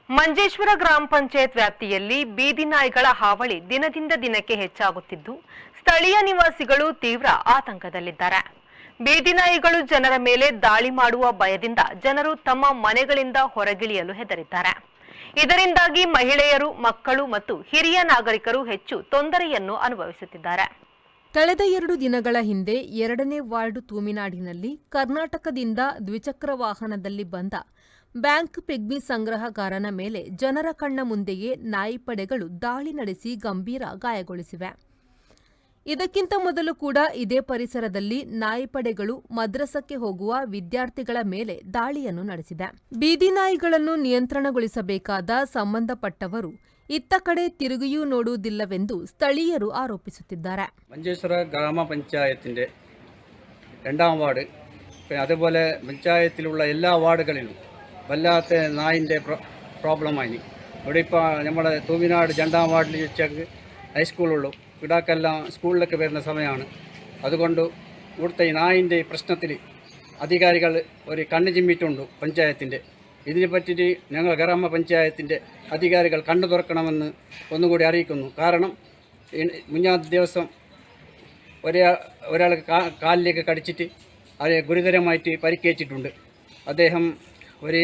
ಮಂಜೇಶ್ವರ ಗ್ರಾಮ ಪಂಚಾಯತ್ ವ್ಯಾಪ್ತಿಯಲ್ಲಿ ಬೀದಿ ನಾಯಿಗಳ ಹಾವಳಿ ದಿನದಿಂದ ದಿನಕ್ಕೆ ಹೆಚ್ಚಾಗುತ್ತಿದ್ದು ಸ್ಥಳೀಯ ನಿವಾಸಿಗಳು ತೀವ್ರ ಆತಂಕದಲ್ಲಿದ್ದಾರೆ. ಬೀದಿ ನಾಯಿಗಳು ಜನರ ಮೇಲೆ ದಾಳಿ ಮಾಡುವ ಭಯದಿಂದ ಜನರು ತಮ್ಮ ಮನೆಗಳಿಂದ ಹೊರಗಿಳಿಯಲು ಹೆದರಿದ್ದಾರೆ. ಇದರಿಂದಾಗಿ ಮಹಿಳೆಯರು, ಮಕ್ಕಳು ಮತ್ತು ಹಿರಿಯ ನಾಗರಿಕರು ಹೆಚ್ಚು ತೊಂದರೆಯನ್ನು ಅನುಭವಿಸುತ್ತಿದ್ದಾರೆ. ಕಳೆದ 2 ದಿನಗಳ ಹಿಂದೆ 2ನೇ ವಾರ್ಡ್ ತೂಮಿನಾಡಿನಲ್ಲಿ ಕರ್ನಾಟಕದಿಂದ ದ್ವಿಚಕ್ರ ವಾಹನದಲ್ಲಿ ಬಂದ ಬ್ಯಾಂಕ್ ಪಿಗ್ಮಿ ಸಂಗ್ರಹಗಾರನ ಮೇಲೆ ಜನರ ಕಣ್ಣ ಮುಂದೆಯೇ ನಾಯಿ ಪಡೆಗಳು ದಾಳಿ ನಡೆಸಿ ಗಂಭೀರ ಗಾಯಗೊಳಿಸಿವೆ. ಇದಕ್ಕಿಂತ ಮೊದಲು ಕೂಡ ಇದೇ ಪರಿಸರದಲ್ಲಿ ನಾಯಿ ಪಡೆಗಳು ಮದ್ರಸಕ್ಕೆ ಹೋಗುವ ವಿದ್ಯಾರ್ಥಿಗಳ ಮೇಲೆ ದಾಳಿಯನ್ನು ನಡೆಸಿದೆ. ಬೀದಿ ನಾಯಿಗಳನ್ನು ನಿಯಂತ್ರಣಗೊಳಿಸಬೇಕಾದ ಸಂಬಂಧಪಟ್ಟವರು ಇತ್ತ ಕಡೆ ತಿರುಗಿಯೂ ನೋಡುವುದಿಲ್ಲವೆಂದು ಸ್ಥಳೀಯರು ആരോപിಸುತ್ತಿದ್ದಾರೆ. മഞ്ചേശ്വര ഗ്രാമപഞ്ചായത്തിൻ്റെ 2ാം വാർഡ്, അതുപോലെ പഞ്ചായത്തിലുള്ള എല്ലാ വാർഡുകളിലും വല്ലാത്ത നായിൻ്റെ പ്രോബ്ലമായി. ഇവിടെ ഇപ്പോൾ നമ്മുടെ തൂമിനാട് 2ാം വാർഡിൽ വെച്ചൊക്കെ ഹൈസ്കൂളുള്ളൂ, ഇവിടേക്കെല്ലാം സ്കൂളിലൊക്കെ വരുന്ന സമയമാണ്. അതുകൊണ്ട് ഇവിടുത്തെ ഈ നായിൻ്റെ പ്രശ്നത്തിൽ അധികാരികൾ ഒരു കണ്ണ് ചിമ്മിയിട്ടുണ്ട് പഞ്ചായത്തിൻ്റെ. ഇതിനെ പറ്റിയിട്ട് ഞങ്ങൾ ഗ്രാമപഞ്ചായത്തിൻ്റെ അധികാരികൾ കണ്ണു തുറക്കണമെന്ന് ഒന്നുകൂടി അറിയിക്കുന്നു. കാരണം മുന്നാമത്തെ ദിവസം ഒരാൾ കാലിലേക്ക് കടിച്ചിട്ട് അവരെ ഗുരുതരമായിട്ട് പരിക്കേറ്റിട്ടുണ്ട്. അദ്ദേഹം ഒരു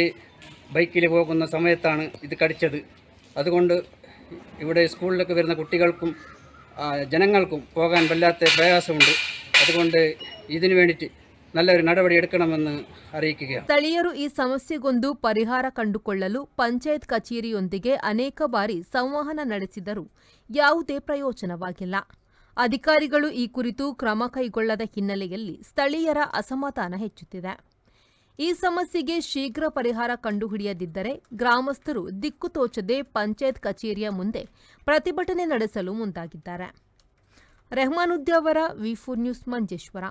ബൈക്കിൽ പോകുന്ന സമയത്താണ് ഇത് കടിച്ചത്. അതുകൊണ്ട് ഇവിടെ സ്കൂളിലൊക്കെ വരുന്ന കുട്ടികൾക്കും ജനങ്ങൾക്കും പോകാൻ വല്ലാത്ത പ്രയാസമുണ്ട്. അതുകൊണ്ട് ഇതിനു വേണ്ടിയിട്ട് നല്ലൊരു നടപടി എടുക്കണമെന്ന് അറിയിക്കുകയാണ്. ಸ್ಥಳೀಯರು ಈ ಸಮಸ್ಯೆಗೊಂದು ಪರಿಹಾರ ಕಂಡುಕೊಳ್ಳಲು ಪಂಚಾಯತ್ ಕಚೇರಿಯೊಂದಿಗೆ ಅನೇಕ ಬಾರಿ ಸಂವಹನ ನಡೆಸಿದರೂ ಯಾವುದೇ ಪ್ರಯೋಜನವಾಗಿಲ್ಲ. ಅಧಿಕಾರಿಗಳು ಈ ಕುರಿತು ಕ್ರಮ ಕೈಗೊಳ್ಳದ ಹಿನ್ನೆಲೆಯಲ್ಲಿ ಸ್ಥಳೀಯರ ಅಸಮಾಧಾನ ಹೆಚ್ಚುತ್ತಿದೆ. ಈ ಸಮಸ್ಯೆಗೆ ಶೀಘ್ರ ಪರಿಹಾರ ಕಂಡುಹಿಡಿಯದಿದ್ದರೆ ಗ್ರಾಮಸ್ಥರು ದಿಕ್ಕು ತೋಚದೆ ಪಂಚಾಯತ್ ಕಚೇರಿಯ ಮುಂದೆ ಪ್ರತಿಭಟನೆ ನಡೆಸಲು ಮುಂದಾಗಿದ್ದಾರೆ. ರೆಹಮಾನುದ್ದೀನ್ ಅವರ ವಿ4 ನ್ಯೂಸ್ ಮಂಜೇಶ್ವರ.